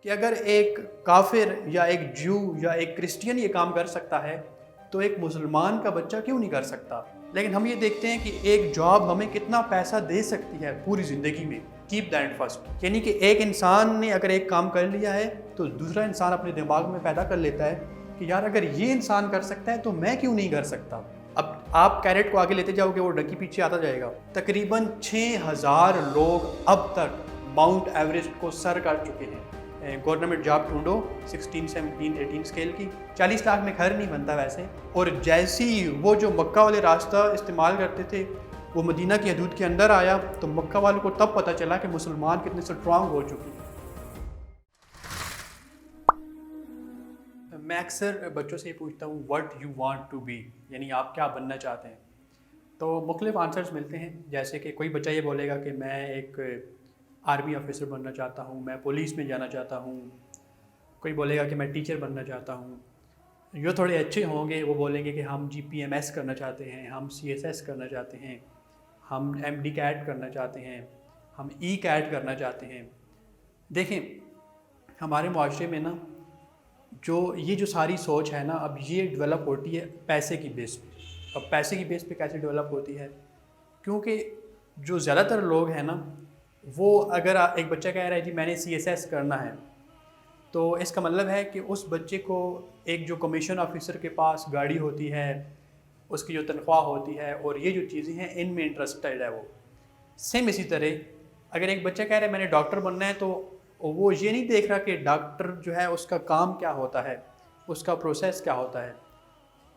کہ اگر ایک کافر یا ایک جو یا ایک کرسچین یہ کام کر سکتا ہے تو ایک مسلمان کا بچہ کیوں نہیں کر سکتا؟ لیکن ہم یہ دیکھتے ہیں کہ ایک جاب ہمیں کتنا پیسہ دے سکتی ہے پوری زندگی میں. کیپ دا اینڈ فرسٹ، یعنی کہ ایک انسان نے اگر ایک کام کر لیا ہے تو دوسرا انسان اپنے دماغ میں پیدا کر لیتا ہے کہ یار اگر یہ انسان کر سکتا ہے تو میں کیوں نہیں کر سکتا. اب آپ کیرٹ کو آگے لیتے جاؤ گے وہ ڈکی پیچھے آتا جائے گا. تقریباً 6000 لوگ اب تک ماؤنٹ ایوریسٹ کو سر کر چکے ہیں. گورنمنٹ جاب ڈھونڈو 16 17 18 اسکیل کی. 40 لاکھ میں گھر نہیں بنتا ویسے. اور جیسی وہ جو مکہ والے راستہ استعمال کرتے تھے وہ مدینہ کی حدود کے اندر آیا تو مکہ والوں کو تب پتہ چلا کہ مسلمان کتنے اسٹرانگ ہو چکے ہیں. میں اکثر بچوں سے یہ پوچھتا ہوں what you want to be, یعنی آپ کیا بننا چاہتے ہیں. تو مختلف آنسرز ملتے ہیں. جیسے کہ کوئی بچہ یہ بولے گا کہ میں ایک آرمی آفیسر بننا چاہتا ہوں، میں پولیس میں جانا چاہتا ہوں. کوئی بولے گا کہ میں ٹیچر بننا چاہتا ہوں. جو تھوڑے اچھے ہوں گے وہ بولیں گے کہ ہم GPMS کرنا چاہتے ہیں، ہم CSS کرنا چاہتے ہیں، ہم MD CAT کرنا چاہتے ہیں، ہم ECAT کرنا چاہتے ہیں. دیکھیں ہمارے معاشرے میں نا جو ساری سوچ ہے نا اب یہ ڈیولپ ہوتی ہے پیسے کی بیس پہ. اب پیسے کی بیس پہ کیسے ڈیولپ ہوتی ہے؟ کیونکہ جو زیادہ تر لوگ ہیں نا وہ اگر ایک بچہ کہہ رہا ہے جی میں نے CSS کرنا ہے تو اس کا مطلب ہے کہ اس بچے کو ایک جو کمیشن آفیسر کے پاس گاڑی ہوتی ہے، اس کی جو تنخواہ ہوتی ہے اور یہ جو چیزیں ہیں ان میں انٹرسٹڈ ہے وہ. سیم اسی طرح اگر ایک بچہ کہہ رہا ہے میں نے ڈاکٹر بننا ہے تو وہ یہ نہیں دیکھ رہا کہ ڈاکٹر جو ہے اس کا کام کیا ہوتا ہے، اس کا پروسیس کیا ہوتا ہے.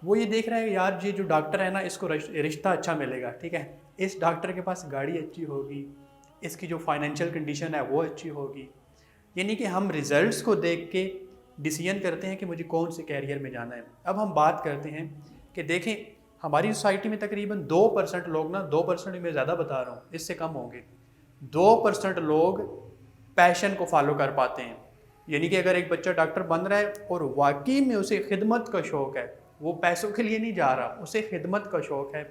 وہ یہ دیکھ رہا ہے یار یہ جو ڈاکٹر ہے نا اس کو رشتہ اچھا ملے گا، ٹھیک ہے، اس ڈاکٹر کے پاس گاڑی اچھی ہوگی، اس کی جو فائنینشیل کنڈیشن ہے وہ اچھی ہوگی. یعنی کہ ہم ریزلٹس کو دیکھ کے ڈیسیژن کرتے ہیں کہ مجھے کون سے کیریئر میں جانا ہے. اب ہم بات کرتے ہیں کہ دیکھیں ہماری سوسائٹی میں تقریباً 2% لوگ نا 2% میں زیادہ بتا رہا ہوں، اس سے کم ہوں گے، 2% لوگ پیشن کو فالو کر پاتے ہیں. یعنی کہ اگر ایک بچہ ڈاکٹر بن رہا ہے اور واقعی میں اسے خدمت کا شوق ہے، وہ پیسوں کے لیے نہیں جا رہا، اسے خدمت کا شوق ہے،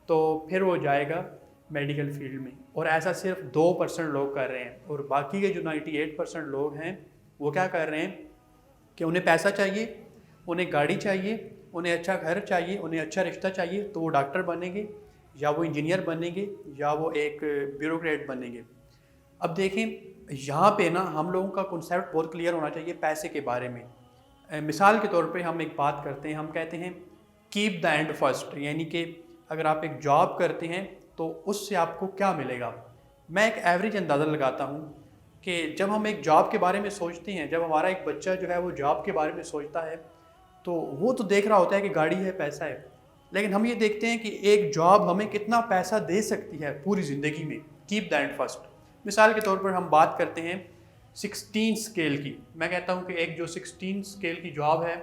تو پھر وہ جائے گا میڈیکل فیلڈ میں. اور ایسا صرف 2% لوگ کر رہے ہیں. اور باقی کے جو 98% لوگ ہیں وہ کیا کر رہے ہیں کہ انہیں پیسہ چاہیے، انہیں گاڑی چاہیے، انہیں اچھا گھر چاہیے، انہیں اچھا رشتہ چاہیے تو وہ ڈاکٹر بنیں گے یا وہ انجینئر بنیں گے یا وہ ایک بیوروکریٹ بنیں گے. اب دیکھیں یہاں پہ نا ہم لوگوں کا کنسیپٹ بہت کلیئر ہونا چاہیے پیسے کے بارے میں. مثال کے طور پہ ہم ایک بات کرتے ہیں، ہم کہتے ہیں کیپ دا اینڈ فرسٹ، یعنی کہ اگر آپ ایک جاب کرتے ہیں تو اس سے آپ کو کیا ملے گا. میں ایک ایوریج اندازہ لگاتا ہوں کہ جب ہم ایک جاب کے بارے میں سوچتے ہیں، جب ہمارا ایک بچہ جو ہے وہ جاب کے بارے میں سوچتا ہے تو وہ تو دیکھ رہا ہوتا ہے کہ گاڑی ہے، پیسہ ہے، لیکن ہم یہ دیکھتے ہیں کہ ایک جاب ہمیں کتنا پیسہ دے سکتی ہے پوری زندگی میں. Keep the and first. مثال کے طور پر ہم بات کرتے ہیں 16 اسکیل کی. میں کہتا ہوں کہ ایک جو 16 اسکیل کی جاب ہے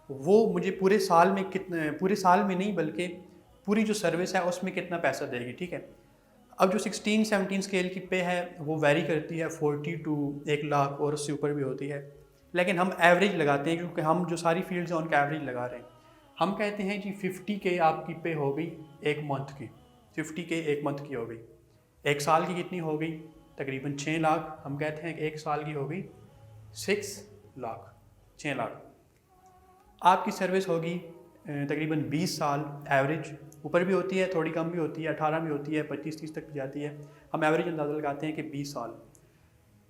وہ مجھے پورے سال میں نہیں بلکہ پوری جو سروس ہے اس میں کتنا پیسہ دے گی، ٹھیک ہے. اب جو 16 17 اسکیل کی پے ہے وہ ویری کرتی ہے 40 to 1 لاکھ اور اس سے اوپر بھی ہوتی ہے، لیکن ہم ایوریج لگاتے ہیں کیونکہ ہم جو ساری فیلڈز ہیں ان کا ایوریج لگا رہے ہیں. ہم کہتے ہیں جی 50K آپ کی پے ہو گئی ایک منتھ کی، 50K ایک منتھ کی ہو گئی. ایک سال کی کتنی ہو گئی؟ تقریباً 6 لاکھ. ہم کہتے ہیں کہ ایک سال کی ہو گئی 6 لاکھ، 6 لاکھ. آپ کی سروس ہوگی تقریباً 20 سال ایوریج، اوپر بھی ہوتی ہے تھوڑی کم بھی ہوتی ہے، 18 بھی ہوتی ہے، 25 30 تک بھی جاتی ہے. ہم ایوریج اندازہ لگاتے ہیں کہ 20 سال.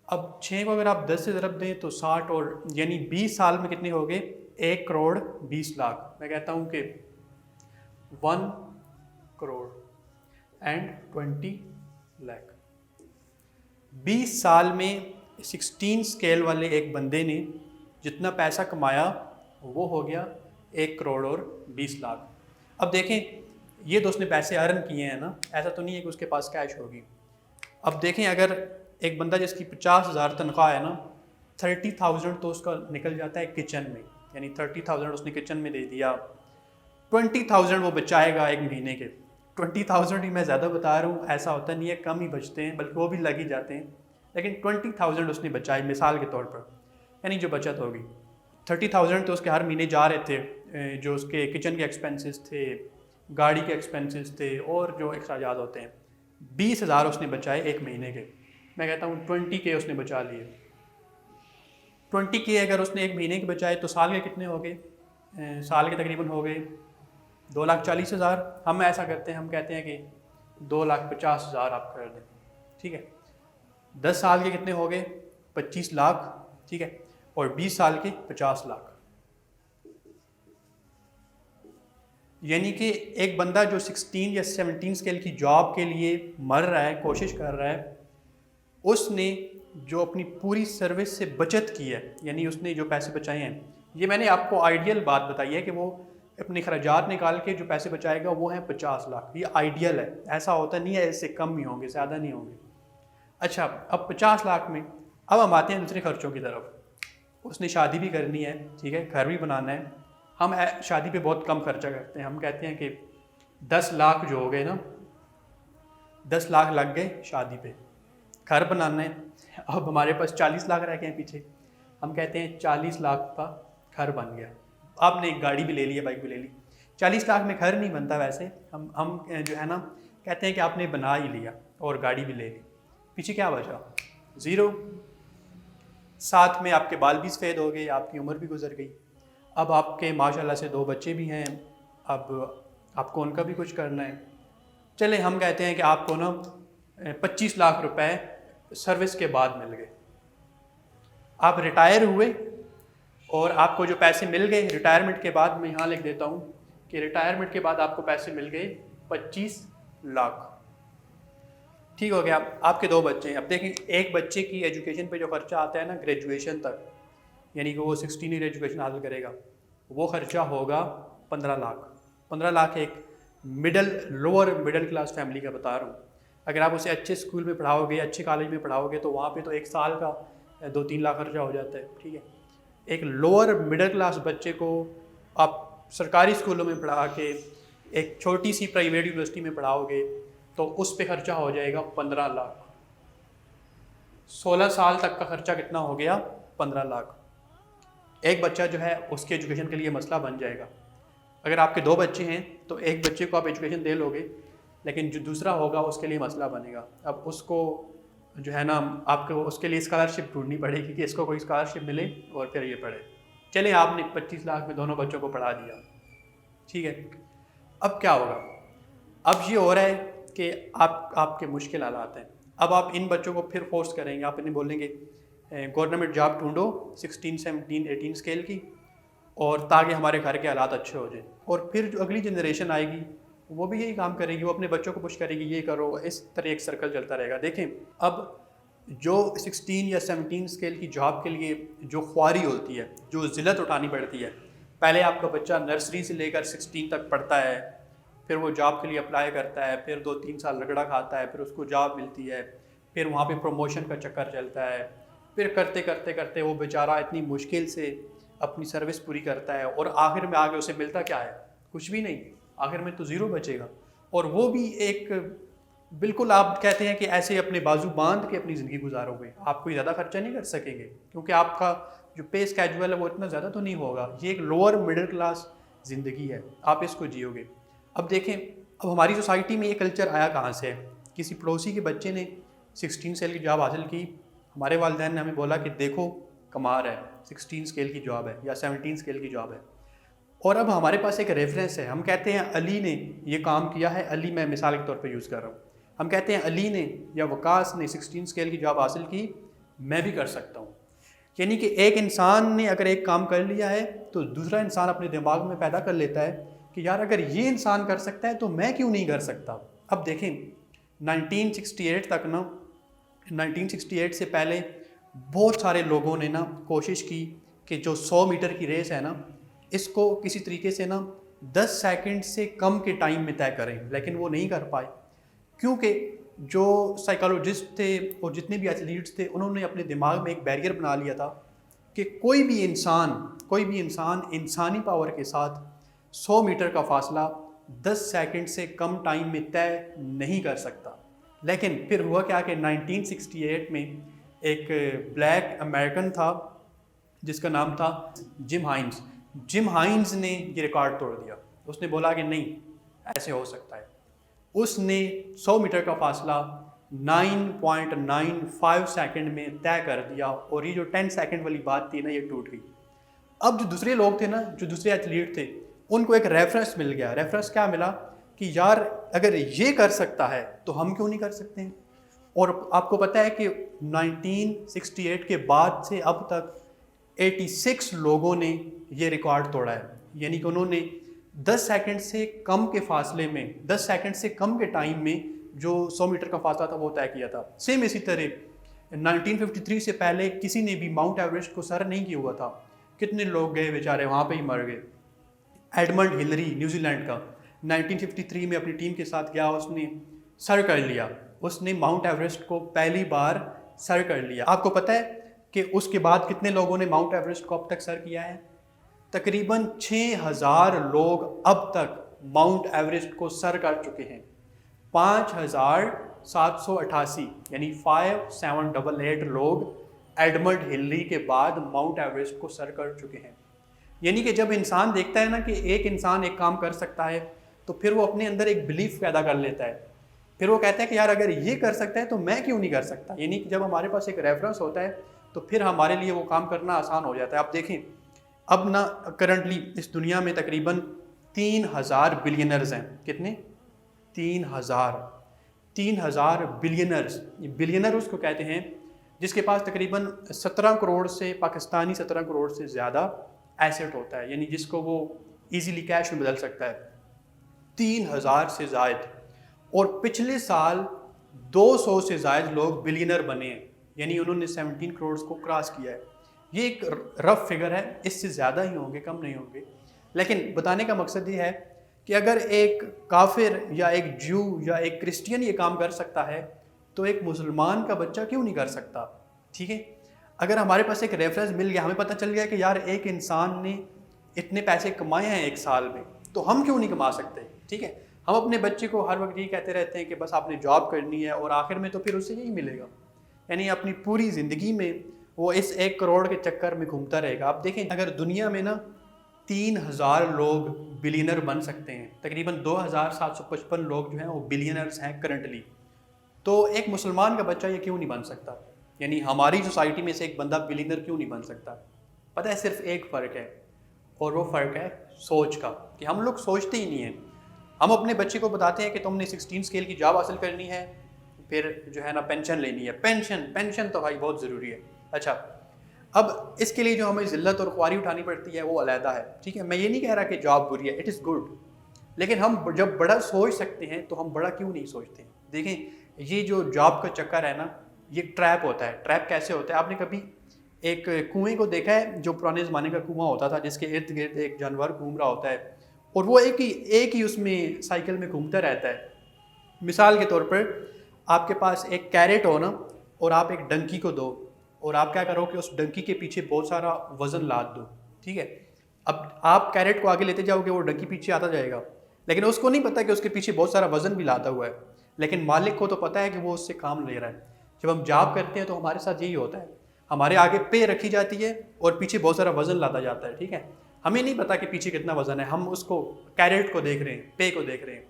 اب 6 کو اگر آپ 10 سے ضرب دیں تو 60 اور یعنی 20 سال میں کتنے ہو گئے؟ 1 کروڑ 20 لاکھ. میں کہتا ہوں کہ 1 کروڑ اینڈ 20 لاکھ. 20 سال میں 16 اسکیل والے ایک بندے نے جتنا پیسہ کمایا وہ ہو گیا 1 کروڑ اور 20 لاکھ. اب دیکھیں یہ تو اس نے پیسے ارن کیے ہیں نا، ایسا تو نہیں ہے کہ اس کے پاس کیش ہوگی. اب دیکھیں اگر ایک بندہ جس کی 50,000 تنخواہ ہے نا، 30,000 تو اس کا نکل جاتا ہے کچن میں، یعنی 30,000 اس نے کچن میں دے دیا. 20,000 وہ بچائے گا ایک مہینے کے. 20,000 ہی میں زیادہ بتا رہا ہوں، ایسا ہوتا نہیں ہے، کم ہی بچتے ہیں بلکہ وہ بھی لگ ہی جاتے ہیں، لیکن 20,000 اس نے بچائی مثال کے طور پر، یعنی جو بچت ہوگی. 30,000 تو اس کے ہر مہینے جا رہے تھے، جو اس کے کچن کے ایکسپینسز تھے، گاڑی کے ایکسپینسز تھے اور جو اخراجات ہوتے ہیں. 20,000 اس نے بچائے ایک مہینے کے. میں کہتا ہوں 20K اس نے بچا لیے. 20K اگر اس نے ایک مہینے کے بچائے تو سال کے کتنے ہو گئے؟ سال کے تقریباً ہو گئے 2,40,000. ہم ایسا کرتے ہیں، ہم کہتے ہیں کہ 2,50,000 آپ کر دیں، ٹھیک ہے. 10 سال کے کتنے ہو گئے؟ 25 لاکھ، ٹھیک ہے. اور 20 سال کے 50 لاکھ. یعنی کہ ایک بندہ جو 16 یا 17 اسکیل کی جاب کے لیے مر رہا ہے، کوشش کر رہا ہے، اس نے جو اپنی پوری سروس سے بچت کی ہے، یعنی اس نے جو پیسے بچائے ہیں، یہ میں نے آپ کو آئیڈیل بات بتائی ہے کہ وہ اپنے خراجات نکال کے جو پیسے بچائے گا وہ ہیں 50 لاکھ. یہ آئیڈیل ہے، ایسا ہوتا نہیں ہے، اس سے کم ہی ہوں گے، زیادہ نہیں ہوں گے. اچھا، اب 50 لاکھ میں اب ہم آتے ہیں دوسرے خرچوں کی طرف. اس نے شادی بھی کرنی ہے، ٹھیک ہے، گھر بھی بنانا ہے. ہم شادی پہ بہت کم خرچہ کرتے ہیں، ہم کہتے ہیں کہ 10 لاکھ جو ہو گئے نا، 10 لاکھ لگ گئے شادی پہ، گھر بنانا ہے. اب ہمارے پاس 40 لاکھ رہ گئے ہیں پیچھے، ہم کہتے ہیں 40 لاکھ کا گھر بن گیا. آپ نے ایک گاڑی بھی لے لی ہے، بائک بھی لے لی. 40 لاکھ میں گھر نہیں بنتا ویسے، ہم جو ہے نا کہتے ہیں کہ آپ نے بنا ہی لیا اور گاڑی بھی لے لی. پیچھے کیا بچا؟ زیرو. ساتھ میں آپ کے بال بھی سفید ہو گئے، آپ کی عمر بھی گزر گئی. اب آپ کے ماشاء اللہ سے 2 بچے بھی ہیں، اب آپ کو ان کا بھی کچھ کرنا ہے. چلے ہم کہتے ہیں کہ آپ کو نا 25 لاکھ روپے سروس کے بعد مل گئے. آپ ریٹائر ہوئے اور آپ کو جو پیسے مل گئے ریٹائرمنٹ کے بعد، میں یہاں لکھ دیتا ہوں کہ ریٹائرمنٹ کے بعد آپ کو پیسے مل گئے 25 لاکھ. ٹھیک ہو گیا. آپ کے 2 بچے ہیں. اب دیکھیں ایک بچے کی ایجوکیشن پہ جو خرچہ آتا ہے نا گریجویشن تک، یعنی کہ وہ 16 ایئر ایجوکیشن حاصل کرے گا، وہ خرچہ ہوگا 15 لاکھ. 15 لاکھ ایک لوور مڈل کلاس فیملی کا بتا رہا ہوں. اگر آپ اسے اچھے اسکول میں پڑھاؤ گے، اچھے کالج میں پڑھاؤ گے، تو وہاں پہ تو ایک سال کا 2-3 لاکھ خرچہ ہو جاتا ہے. ٹھیک ہے. ایک لوور مڈل کلاس بچے کو آپ سرکاری اسکولوں میں پڑھا کے ایک چھوٹی سی پرائیویٹ یونیورسٹی میں پڑھاؤ گے تو اس پہ خرچہ ہو جائے گا 15 لاکھ. 16 سال تک کا خرچہ کتنا ہو گیا؟ 15 لاکھ. ایک بچہ جو ہے اس کے ایجوکیشن کے لیے مسئلہ بن جائے گا. اگر آپ کے 2 بچے ہیں تو ایک بچے کو آپ ایجوکیشن دے لو گے، لیکن جو دوسرا ہوگا اس کے لیے مسئلہ بنے گا. اب اس کو جو ہے نا آپ کو اس کے لیے اسکالرشپ ڈھونڈنی پڑے گی کہ اس کو کوئی اسکالرشپ ملے اور پھر یہ پڑھے. چلیں آپ نے 25 لاکھ میں دونوں بچوں کو پڑھا دیا، ٹھیک ہے. اب کیا ہوگا؟ اب یہ ہو رہا ہے کہ آپ کے مشکل حالات ہیں. اب آپ ان بچوں کو پھر فورس کریں گے، آپ انہیں بولیں گے گورنمنٹ جاب ڈھونڈو 16, 17, 18 اسکیل کی، اور تاکہ ہمارے گھر کے حالات اچھے ہو جائیں. اور پھر جو اگلی جنریشن آئے گی وہ بھی یہی کام کرے گی، وہ اپنے بچوں کو پش کرے گی یہ کرو. اس طرح ایک سرکل چلتا رہے گا. دیکھیں اب جو 16 یا 17 اسکیل کی جاب کے لیے جو خواری ہوتی ہے، جو ذلت اٹھانی پڑتی ہے، پہلے آپ کا بچہ نرسری سے لے کر 16 تک پڑھتا ہے، پھر وہ جاب کے لیے اپلائی کرتا ہے، پھر 2-3 سال رگڑا کھاتا ہے، پھر اس کو جاب ملتی ہے، پھر وہاں پہ پروموشن کا چکر چلتا ہے، پھر کرتے کرتے کرتے وہ بیچارہ اتنی مشکل سے اپنی سروس پوری کرتا ہے، اور آخر میں آگے اسے ملتا کیا ہے؟ کچھ بھی نہیں. آخر میں تو زیرو بچے گا. اور وہ بھی ایک بالکل آپ کہتے ہیں کہ ایسے اپنے بازو باندھ کے اپنی زندگی گزارو گے. آپ کوئی زیادہ خرچہ نہیں کر سکیں گے کیونکہ آپ کا جو پے اسکیجول ہے وہ اتنا زیادہ تو نہیں ہوگا. یہ ایک لوور مڈل کلاس زندگی ہے، آپ اس کو جیو گے. اب دیکھیں اب ہماری سوسائٹی میں یہ کلچر آیا کہاں سے ہے؟ کسی پڑوسی کے بچے نے 16 اسکیل کی جاب حاصل کی، ہمارے والدین نے ہمیں بولا کہ دیکھو کمار ہے، 16 اسکیل کی جاب ہے یا 17 اسکیل کی جاب ہے. اور اب ہمارے پاس ایک ریفرنس ہے، ہم کہتے ہیں علی نے یہ کام کیا ہے. علی میں مثال کے طور پہ یوز کر رہا ہوں. ہم کہتے ہیں علی نے یا وقاص نے 16 اسکیل کی جاب حاصل کی، میں بھی کر سکتا ہوں. یعنی کہ ایک انسان نے اگر ایک کام کر لیا ہے تو دوسرا انسان اپنے دماغ میں پیدا کر لیتا ہے کہ یار اگر یہ انسان کر سکتا ہے تو میں کیوں نہیں کر سکتا. اب دیکھیں 1968 تک نا، 1968 سے پہلے بہت سارے لوگوں نے نا کوشش کی کہ جو 100 میٹر کی ریس ہے نا، اس کو کسی طریقے سے نا 10 سیکنڈ سے کم کے ٹائم میں طے کریں، لیکن وہ نہیں کر پائے. کیونکہ جو سائیکالوجسٹ تھے اور جتنے بھی ایتھلیٹس تھے انہوں نے اپنے دماغ میں ایک بیریئر بنا لیا تھا کہ کوئی بھی انسان انسانی پاور کے ساتھ 100 میٹر کا فاصلہ 10 سیکنڈ سے کم ٹائم میں طے نہیں کر سکتا. لیکن پھر ہوا کیا کہ 1968 میں ایک بلیک امریکن تھا جس کا نام تھا جم ہائنز. جم ہائنز نے یہ ریکارڈ توڑ دیا. اس نے بولا کہ نہیں ایسے ہو سکتا ہے. اس نے 100 میٹر کا فاصلہ 9.95 سیکنڈ میں طے کر دیا، اور یہ جو 10 سیکنڈ والی بات تھی نا یہ ٹوٹ گئی۔ اب جو دوسرے لوگ تھے نا، جو دوسرے ایتھلیٹ تھے، ان کو ایک ریفرنس مل گیا۔ ریفرنس کیا ملا کہ یار اگر یہ کر سکتا ہے تو ہم کیوں نہیں کر سکتے ہیں۔ اور آپ کو پتہ ہے کہ 1968 کے بعد سے اب تک 86 لوگوں نے یہ ریکارڈ توڑا ہے، یعنی کہ انہوں نے 10 سیکنڈ سے کم کے فاصلے میں، 10 سیکنڈ سے کم کے ٹائم میں جو 100 میٹر کا فاصلہ تھا وہ طے کیا تھا۔ سیم اسی طرح 1953 سے پہلے کسی نے بھی ماؤنٹ ایوریسٹ کو سر نہیں کیا ہوا تھا۔ کتنے لوگ گئے بیچارے وہاں پہ ہی مر گئے۔ ایڈمنڈ ہلری نیوزی لینڈ کا 1953 میں اپنی ٹیم کے ساتھ گیا، اس نے سر کر لیا، اس نے ماؤنٹ ایوریسٹ کو پہلی بار سر کر لیا۔ آپ کو پتہ ہے کہ اس کے بعد کتنے لوگوں نے ماؤنٹ ایوریسٹ کو اب تک سر کیا ہے؟ تقریباً 6000 لوگ اب تک ماؤنٹ ایوریسٹ کو سر کر چکے ہیں۔ 5788 یعنی 5788 لوگ ایڈمنڈ ہلری کے بعد ماؤنٹ ایوریسٹ کو سر کر چکے ہیں۔ یعنی کہ جب انسان دیکھتا ہے نا کہ ایک انسان ایک کام کر سکتا ہے تو پھر وہ اپنے اندر ایک بلیف پیدا کر لیتا ہے، پھر وہ کہتا ہے کہ یار اگر یہ کر سکتا ہے تو میں کیوں نہیں کر سکتا۔ یعنی کہ جب ہمارے پاس ایک ریفرنس ہوتا ہے تو پھر ہمارے لیے وہ کام کرنا آسان ہو جاتا ہے۔ آپ دیکھیں اب نا کرنٹلی اس دنیا میں تقریباً 3000 بلینرز ہیں۔ کتنے؟ 3000 بلینرز۔ بلینر اس کو کہتے ہیں جس کے پاس تقریباً 17 کروڑ سے پاکستانی 17 کروڑ سے زیادہ ایسٹ ہوتا ہے، یعنی جس کو وہ ایزیلی کیش میں بدل سکتا ہے۔ 3000 سے زائد، اور پچھلے سال 200 سے زائد لوگ بلینر بنے ہیں، یعنی انہوں نے 17 کروڑ کو کراس کیا ہے۔ یہ ایک رف فگر ہے، اس سے زیادہ ہی ہوں گے، کم نہیں ہوں گے، لیکن بتانے کا مقصد یہ ہے کہ اگر ایک کافر یا ایک جو یا ایک کرسچین یہ کام کر سکتا ہے تو ایک مسلمان کا بچہ کیوں نہیں کر سکتا؟ ٹھیک ہے، اگر ہمارے پاس ایک ریفرنس مل گیا، ہمیں پتہ چل گیا کہ یار ایک انسان نے اتنے پیسے کمائے ہیں ایک سال میں، تو ہم کیوں نہیں کما سکتے؟ ٹھیک ہے، ہم اپنے بچے کو ہر وقت یہ کہتے رہتے ہیں کہ بس آپ نے جاب کرنی ہے، اور آخر میں تو پھر اسے یہی ملے گا، یعنی اپنی پوری زندگی میں وہ اس 1 کروڑ کے چکر میں گھومتا رہے گا۔ آپ دیکھیں اگر دنیا میں نا 3000 لوگ بلینر بن سکتے ہیں، تقریباً 2755 لوگ جو ہیں وہ بلینرز ہیں کرنٹلی، تو ایک مسلمان کا بچہ یہ کیوں نہیں بن سکتا؟ یعنی ہماری سوسائٹی میں سے ایک بندہ بلینر کیوں نہیں بن سکتا؟ پتہ ہے صرف ایک فرق ہے، اور وہ فرق ہے سوچ کا، کہ ہم لوگ سوچتے ہی نہیں ہیں۔ ہم اپنے بچے کو بتاتے ہیں کہ تم نے 16 اسکیل کی جاب حاصل کرنی ہے، پھر جو ہے نا پینشن لینی ہے۔ پینشن تو بھائی بہت ضروری ہے۔ اچھا، اب اس کے لیے جو ہمیں ذلت اور خواری اٹھانی پڑتی ہے وہ علیحدہ ہے، ٹھیک ہے، میں یہ نہیں کہہ رہا کہ جاب بری ہے، اٹ از گڈ، لیکن ہم جب بڑا سوچ سکتے ہیں تو ہم بڑا کیوں نہیں سوچتے؟ دیکھیں یہ جو جاب کا چکر ہے نا، یہ ٹریپ ہوتا ہے۔ ٹریپ کیسے ہوتا ہے؟ آپ نے کبھی ایک کنویں کو دیکھا ہے جو پرانے زمانے کا کنواں ہوتا تھا، جس کے ارد گرد ایک جانور گھوم رہا ہوتا ہے اور وہ ایک ہی اس میں سائیکل میں گھومتا رہتا ہے؟ مثال کے طور پر آپ کے پاس ایک کیرٹ ہو نا، اور آپ ایک ڈنکی کو دو، اور آپ کیا کرو کہ اس ڈنکی کے پیچھے بہت سارا وزن لاد دو، ٹھیک ہے، اب آپ کیرٹ کو آگے لیتے جاؤ گے، وہ ڈنکی پیچھے آتا جائے گا، لیکن اس کو نہیں پتا کہ اس کے پیچھے بہت سارا وزن بھی لاتا ہوا ہے، لیکن مالک کو تو پتا ہے کہ وہ اس سے کام لے رہا ہے۔ جب ہم جاب کرتے ہیں تو ہمارے ساتھ یہی ہوتا ہے، ہمارے آگے پے رکھی جاتی ہے اور پیچھے بہت سارا وزن لاتا جاتا ہے، ٹھیک ہے، ہمیں نہیں پتا کہ پیچھے کتنا وزن ہے، ہم اس کو کیرٹ کو دیکھ رہے ہیں، پے کو دیکھ رہے ہیں۔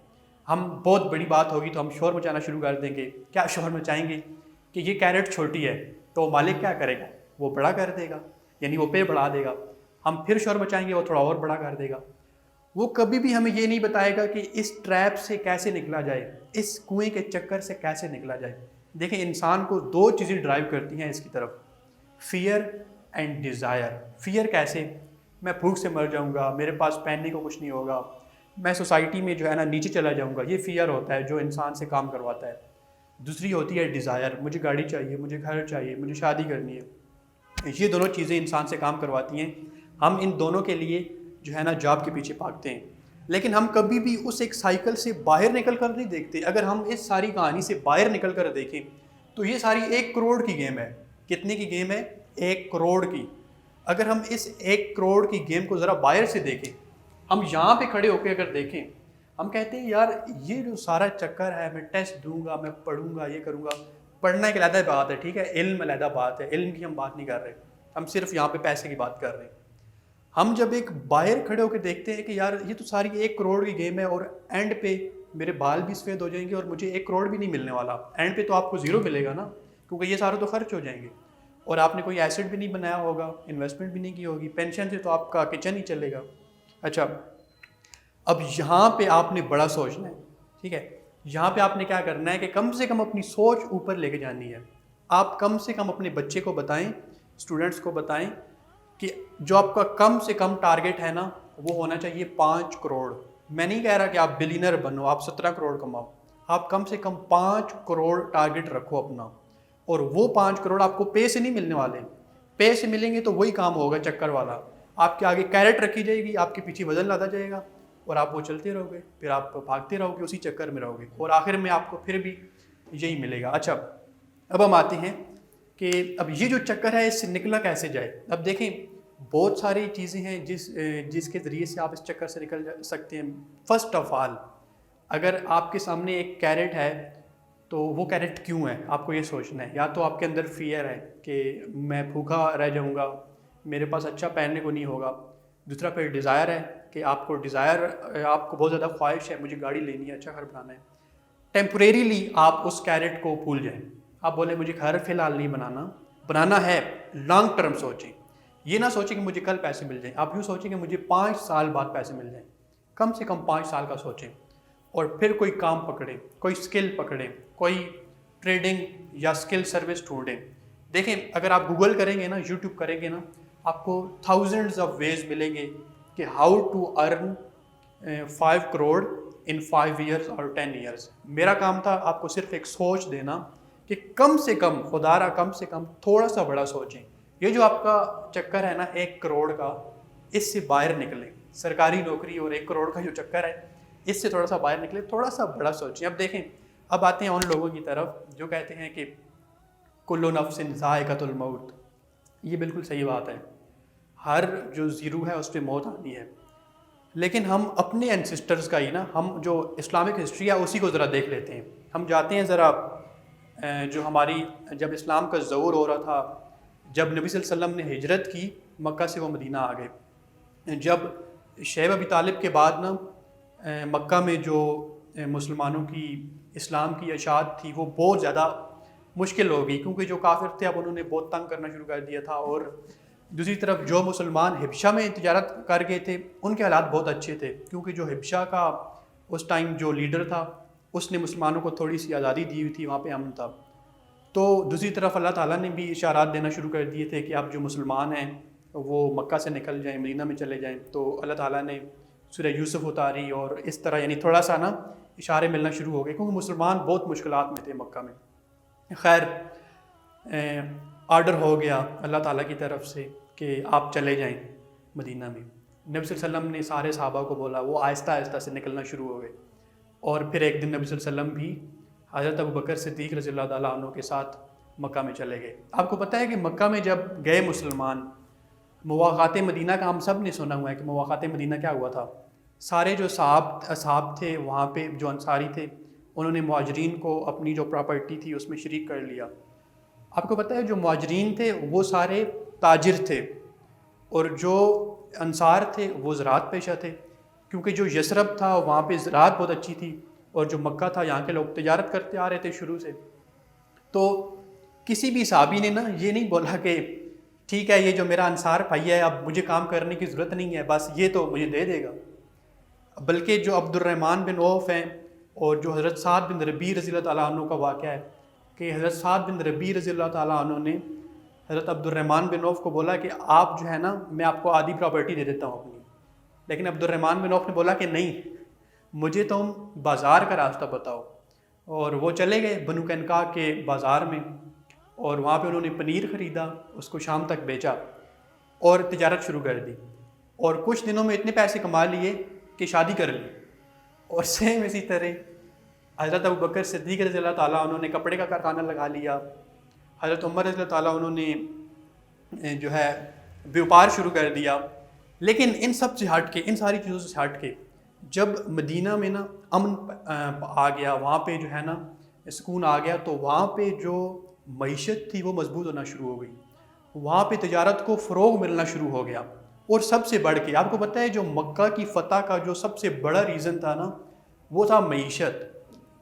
ہم بہت بڑی بات ہوگی تو ہم شور مچانا شروع کر دیں گے، کیا شور مچائیں گے کہ یہ کیرٹ چھوٹی ہے، تو مالک کیا کرے گا؟ وہ بڑا کر دے گا، یعنی وہ پے بڑھا دے گا۔ ہم پھر شور مچائیں گے، وہ تھوڑا اور بڑا کر دے گا۔ وہ کبھی بھی ہمیں یہ نہیں بتائے گا کہ اس ٹریپ سے کیسے نکلا جائے، اس کنویں کے چکر سے کیسے نکلا جائے۔ دیکھیں انسان کو 2 چیزیں ڈرائیو کرتی ہیں اس کی طرف، فیئر اینڈ ڈیزائر۔ فیئر کیسے؟ میں بھوک سے مر جاؤں گا، میرے پاس پہننے کو کچھ نہیں ہوگا، میں سوسائٹی میں جو ہے نا نیچے چلا جاؤں گا، یہ فیئر ہوتا ہے جو انسان سے کام کرواتا ہے۔ دوسری ہوتی ہے ڈیزائر، مجھے گاڑی چاہیے، مجھے گھر چاہیے، مجھے شادی کرنی ہے۔ یہ دونوں چیزیں انسان سے کام کرواتی ہیں، ہم ان دونوں کے لیے جو ہے نا جاب کے پیچھے بھاگتے ہیں، لیکن ہم کبھی بھی اس ایک سائیکل سے باہر نکل کر نہیں دیکھتے۔ اگر ہم اس ساری کہانی سے باہر نکل کر دیکھیں تو یہ ساری 1 کروڑ کی گیم ہے۔ کتنے کی گیم ہے؟ 1 کروڑ کی۔ اگر ہم اس 1 کروڑ کی گیم کو ذرا باہر سے دیکھیں، ہم یہاں پہ کھڑے ہو کے اگر دیکھیں، ہم کہتے ہیں یار یہ جو سارا چکر ہے، میں ٹیسٹ دوں گا، میں پڑھوں گا، یہ کروں گا، پڑھنا ایک علیحدہ بات ہے، ٹھیک ہے، علم علیحدہ بات ہے، علم کی ہم بات نہیں کر رہے، ہم صرف یہاں پہ پیسے کی بات کر رہے ہیں۔ ہم جب ایک باہر کھڑے ہو کے دیکھتے ہیں کہ یار یہ تو ساری 1 کروڑ کی گیم ہے اور اینڈ پہ میرے بال بھی سفید ہو جائیں گے اور مجھے 1 کروڑ بھی نہیں ملنے والا. اینڈ پہ تو آپ کو 0 ملے گا نا, کیونکہ یہ سارے تو خرچ ہو جائیں گے, اور آپ نے کوئی ایسٹ بھی نہیں بنایا ہوگا, انویسٹمنٹ بھی نہیں کی ہوگی, پینشن سے تو آپ کا کچن ہی چلے گا. اچھا, اب یہاں پہ آپ نے بڑا سوچنا ہے, ٹھیک ہے. یہاں پہ آپ نے کیا کرنا ہے کہ کم سے کم اپنی سوچ اوپر لے کے جانی ہے. آپ کم سے کم اپنے بچے کو بتائیں, اسٹوڈنٹس کو بتائیں کہ جو آپ کا کم سے کم ٹارگیٹ ہے نا وہ ہونا چاہیے 5 کروڑ. میں نہیں کہہ رہا کہ آپ بلینر بنو, آپ 17 کروڑ کماؤ, آپ کم سے کم 5 کروڑ ٹارگیٹ رکھو اپنا. اور وہ 5 کروڑ آپ کو پے سے نہیں ملنے والے, پے سے ملیں گے تو وہی کام ہوگا چکر والا. آپ کے آگے کیرٹ رکھی جائے گی, آپ کے پیچھے وزن لادا جائے گا, اور آپ وہ چلتے رہو گے, پھر آپ بھاگتے رہو گے, اسی چکر میں رہو گے, اور آخر میں آپ کو پھر بھی یہی ملے گا. اچھا, اب ہم آتے ہیں کہ اب یہ جو چکر ہے اس سے نکلا کیسے جائے. اب دیکھیں بہت ساری چیزیں ہیں جس کے ذریعے سے آپ اس چکر سے نکل سکتے ہیں. فرسٹ آف آل, اگر آپ کے سامنے ایک کیرٹ ہے تو وہ کیرٹ کیوں ہے, آپ کو یہ سوچنا ہے. یا تو آپ کے اندر فیئر ہے کہ میں بھوکا رہ جاؤں گا, میرے پاس اچھا پہننے کو نہیں ہوگا. دوسرا پھر ڈیزائر ہے کہ آپ کو بہت زیادہ خواہش ہے, مجھے گاڑی لینی ہے, اچھا گھر بنانا ہے. ٹیمپریریلی آپ اس کیرٹ کو بھول جائیں, آپ بولیں مجھے گھر فی الحال نہیں بنانا ہے. لانگ ٹرم سوچیں, یہ نہ سوچیں کہ مجھے کل پیسے مل جائیں, آپ یوں سوچیں کہ مجھے 5 سال بعد پیسے مل جائیں. کم سے کم 5 سال کا سوچیں, اور پھر کوئی کام پکڑیں, کوئی سکل پکڑیں, کوئی ٹریڈنگ یا سکل سروس ڈھونڈیں. دیکھیں اگر آپ گوگل کریں گے نا, یوٹیوب کریں گے نا, آپ کو تھاؤزنڈز آف ویز ملیں گے کہ how to earn 5 crore in 5 years اور 10 ایئرس. میرا کام تھا آپ کو صرف ایک سوچ دینا کہ کم سے کم, خدا را کم سے کم تھوڑا سا بڑا سوچیں. یہ جو آپ کا چکر ہے نا 1 کروڑ کا, اس سے باہر نکلیں. سرکاری نوکری اور 1 کروڑ کا جو چکر ہے اس سے تھوڑا سا باہر نکلیں, تھوڑا سا بڑا سوچیں. اب دیکھیں, اب آتے ہیں ان لوگوں کی طرف جو کہتے ہیں کہ کل نفس ذائقۃ الموت. یہ بالکل صحیح بات ہے, ہر جو زیرو ہے اس پہ موت آنی ہے. لیکن ہم اپنے اینسسٹرز کا ہی نا, ہم جو اسلامک ہسٹری ہے اسی کو ذرا دیکھ لیتے ہیں. ہم جاتے ہیں ذرا جو ہماری جب اسلام کا ظہور ہو رہا تھا, جب نبی صلی اللہ علیہ وسلم نے ہجرت کی مکہ سے, وہ مدینہ آ گئے. جب شعیب ابی طالب کے بعد نا مکہ میں جو مسلمانوں کی اسلام کی اشاعت تھی وہ بہت زیادہ مشکل ہو گئی, کیونکہ جو کافر تھے اب انہوں نے بہت تنگ کرنا شروع کر دیا تھا. اور دوسری طرف جو مسلمان حبشہ میں تجارت کر گئے تھے ان کے حالات بہت اچھے تھے, کیونکہ جو حبشہ کا اس ٹائم جو لیڈر تھا اس نے مسلمانوں کو تھوڑی سی آزادی دی ہوئی تھی, وہاں پہ امن تھا. تو دوسری طرف اللہ تعالیٰ نے بھی اشارات دینا شروع کر دیے تھے کہ اب جو مسلمان ہیں وہ مکہ سے نکل جائیں, مدینہ میں چلے جائیں. تو اللہ تعالیٰ نے سورہ یوسف اتاری, اور اس طرح یعنی تھوڑا سا نا اشارے ملنا شروع ہو گئے, کیونکہ مسلمان بہت مشکلات میں تھے مکہ میں. خیر آرڈر ہو گیا اللہ تعالیٰ کی طرف سے کہ آپ چلے جائیں مدینہ میں. نبی صلی اللہ علیہ وسلم نے سارے صحابہ کو بولا, وہ آہستہ آہستہ سے نکلنا شروع ہو گئے. اور پھر ایک دن نبی صلی اللہ علیہ وسلم بھی حضرت ابوبکر صدیق رضی اللہ تعالیٰ عنہ کے ساتھ مکہ میں چلے گئے. آپ کو پتہ ہے کہ مکہ میں جب گئے مسلمان, مواقعات مدینہ کا ہم سب نے سنا ہوا ہے کہ مواقعات مدینہ کیا ہوا تھا. سارے جو اصحاب تھے وہاں پہ, جو انصاری تھے, انہوں نے مہاجرین کو اپنی جو پراپرٹی تھی اس میں شریک کر لیا. آپ کو پتہ ہے جو مہاجرین تھے وہ سارے تاجر تھے, اور جو انصار تھے وہ زراعت پیشہ تھے, کیونکہ جو یثرب تھا وہاں پہ زراعت بہت اچھی تھی, اور جو مکہ تھا یہاں کے لوگ تجارت کرتے آ رہے تھے شروع سے. تو کسی بھی صحابی نے نا یہ نہیں بولا کہ ٹھیک ہے یہ جو میرا انصار بھائی ہے اب مجھے کام کرنے کی ضرورت نہیں ہے, بس یہ تو مجھے دے دے گا. بلکہ جو عبد الرحمن بن عوف ہیں اور جو حضرت سعد بن ربیع رضی اللہ تعالیٰ عنہ کا واقعہ ہے کہ حضرت سعد بن ربیع رضی اللہ تعالیٰ عنہ نے حضرت عبد الرحمن بن عوف کو بولا کہ آپ جو ہے نا میں آپ کو آدھی پراپرٹی دے دیتا ہوں اپنی. لیکن عبد الرحمن بن عوف نے بولا کہ نہیں, مجھے تم بازار کا راستہ بتاؤ. اور وہ چلے گئے بنو قینقاع کے بازار میں, اور وہاں پہ انہوں نے پنیر خریدا, اس کو شام تک بیچا اور تجارت شروع کر دی. اور کچھ دنوں میں اتنے پیسے کما لیے کہ شادی کر لی. اور سیم اسی طرح حضرت ابوبکر صدیق رضی اللہ تعالیٰ انہوں نے کپڑے کا کارخانہ لگا لیا. حضرت عمر رضی اللہ تعالیٰ انہوں نے جو ہے بیوپار شروع کر دیا. لیکن ان سب سے ہٹ کے, ان ساری چیزوں سے ہٹ کے, جب مدینہ میں نا امن آ گیا, وہاں پہ جو ہے نا سکون آ گیا, تو وہاں پہ جو معیشت تھی وہ مضبوط ہونا شروع ہو گئی. وہاں پہ تجارت کو فروغ ملنا شروع ہو گیا. اور سب سے بڑھ کے آپ کو پتہ ہے جو مکہ کی فتح کا جو سب سے بڑا ریزن تھا نا وہ تھا معیشت.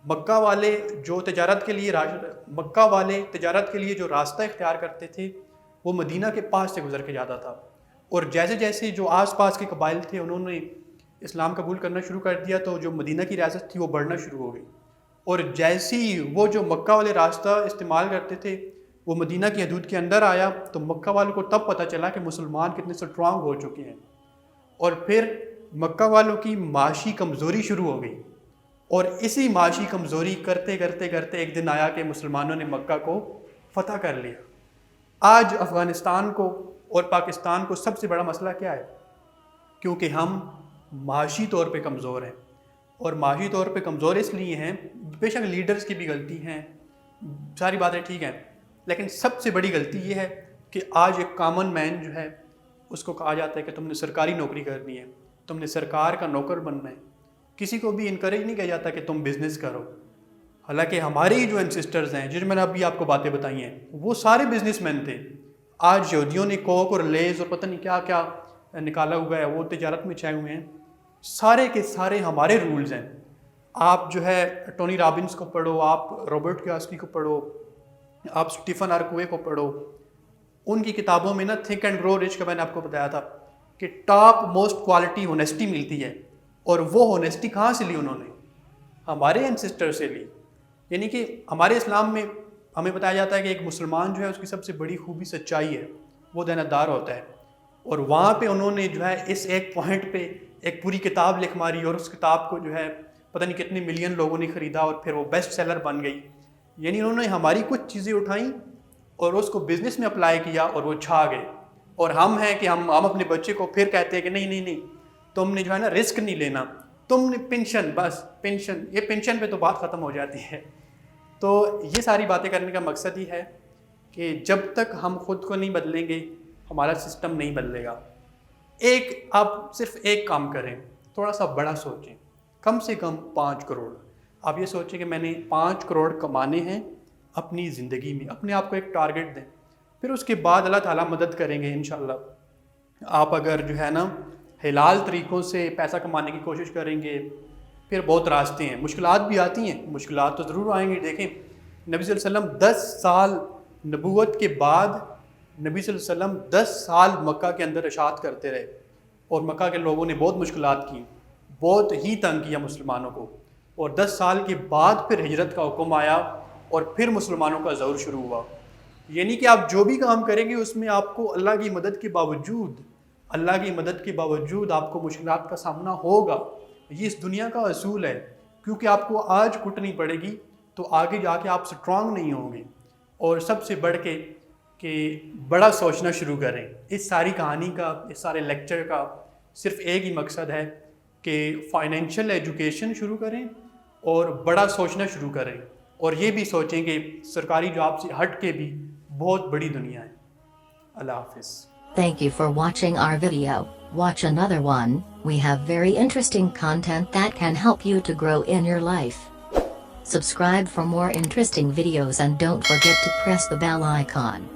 مکہ والے جو تجارت کے لیے جو راستہ اختیار کرتے تھے وہ مدینہ کے پاس سے گزر کے جاتا تھا, اور جیسے جیسے جو آس پاس کے قبائل تھے انہوں نے اسلام قبول کرنا شروع کر دیا تو جو مدینہ کی ریاست تھی وہ بڑھنا شروع ہو گئی, اور جیسی وہ جو مکہ والے راستہ استعمال کرتے تھے وہ مدینہ کی حدود کے اندر آیا تو مکہ والوں کو تب پتہ چلا کہ مسلمان کتنے اسٹرانگ ہو چکے ہیں, اور پھر مکہ والوں کی معاشی کمزوری شروع ہو گئی, اور اسی معاشی کمزوری کرتے کرتے کرتے ایک دن آیا کہ مسلمانوں نے مکہ کو فتح کر لیا. آج افغانستان کو اور پاکستان کو سب سے بڑا مسئلہ کیا ہے؟ کیونکہ ہم معاشی طور پہ کمزور ہیں, اور معاشی طور پہ کمزور اس لیے ہیں, بے شک لیڈرز کی بھی غلطی ہیں, ساری باتیں ٹھیک ہیں, لیکن سب سے بڑی غلطی یہ ہے کہ آج ایک کامن مین جو ہے اس کو کہا جاتا ہے کہ تم نے سرکاری نوکری کرنی ہے, تم نے سرکار کا نوکر بننا ہے. کسی کو بھی انکریج نہیں کیا جاتا کہ تم بزنس کرو, حالانکہ ہمارے جو انسسٹرز ہیں جن میں نے ابھی آپ کو باتیں بتائی ہیں وہ سارے بزنس مین تھے. آج یہودیوں نے کوک اور لیز اور پتہ نہیں کیا کیا نکالا ہوا ہے, وہ تجارت میں چھائے ہوئے ہیں. سارے کے سارے ہمارے رولز ہیں. آپ جو ہے ٹونی رابنس کو پڑھو, آپ رابرٹ کیوساکی کو پڑھو, آپ اسٹیفن آرکوے کو پڑھو, ان کی کتابوں میں نا تھنک اینڈ گرو رچ کا میں نے آپ کو بتایا تھا کہ ٹاپ موسٹ کوالٹی ہونیسٹی ملتی ہے, اور وہ ہونیسٹی کہاں سے لی؟ انہوں نے ہمارے انسسٹر سے لی. یعنی کہ ہمارے اسلام میں ہمیں بتایا جاتا ہے کہ ایک مسلمان جو ہے اس کی سب سے بڑی خوبی سچائی ہے, وہ دیانتدار ہوتا ہے, اور وہاں پہ انہوں نے جو ہے اس ایک پوائنٹ پہ ایک پوری کتاب لکھ ماری, اور اس کتاب کو جو ہے پتہ نہیں کتنے ملین لوگوں نے خریدا اور پھر وہ بیسٹ سیلر بن گئی. یعنی انہوں نے ہماری کچھ چیزیں اٹھائیں اور اس کو بزنس میں اپلائی کیا اور وہ چھا گئے. اور ہم ہیں کہ ہم اپنے بچے کو پھر کہتے ہیں کہ نہیں تم نے جو ہے نا رسک نہیں لینا, تم نے پینشن, بس پینشن, یہ پینشن پہ تو بات ختم ہو جاتی ہے. تو یہ ساری باتیں کرنے کا مقصد ہی ہے کہ جب تک ہم خود کو نہیں بدلیں گے ہمارا سسٹم نہیں بدلے گا. آپ صرف ایک کام کریں, تھوڑا سا بڑا سوچیں, کم سے کم 5 کروڑ. آپ یہ سوچیں کہ میں نے 5 کروڑ کمانے ہیں اپنی زندگی میں, اپنے آپ کو ایک ٹارگٹ دیں, پھر اس کے بعد اللہ تعالیٰ مدد کریں گے انشاءاللہ. آپ اگر جو ہے نا حلال طریقوں سے پیسہ کمانے کی کوشش کریں گے, پھر بہت راستے ہیں, مشکلات بھی آتی ہیں, مشکلات تو ضرور آئیں گے. دیکھیں نبی صلی اللہ علیہ وسلم 10 سال نبوت کے بعد نبی صلی اللہ علیہ وسلم 10 سال مکہ کے اندر اشاعت کرتے رہے, اور مکہ کے لوگوں نے بہت مشکلات کی, بہت ہی تنگ کیا مسلمانوں کو, اور 10 سال کے بعد پھر ہجرت کا حکم آیا اور پھر مسلمانوں کا ظہور شروع ہوا. یعنی کہ آپ جو بھی کام کریں گے اس میں آپ کو اللہ کی مدد کے باوجود آپ کو مشکلات کا سامنا ہوگا. یہ اس دنیا کا اصول ہے, کیونکہ آپ کو آج کٹنی پڑے گی تو آگے جا کے آپ سٹرانگ نہیں ہوں گے. اور سب سے بڑھ کے کہ بڑا سوچنا شروع کریں. اس ساری کہانی کا, اس سارے لیکچر کا صرف ایک ہی مقصد ہے کہ فائنینشیل ایجوکیشن شروع کریں اور بڑا سوچنا شروع کریں, اور یہ بھی سوچیں کہ سرکاری جاب سے ہٹ کے بھی بہت بڑی دنیا ہے. اللہ حافظ. Thank you for watching our video. Watch another one. We have very interesting content that can help you to grow in your life. Subscribe for more interesting videos and don't forget to press the bell icon.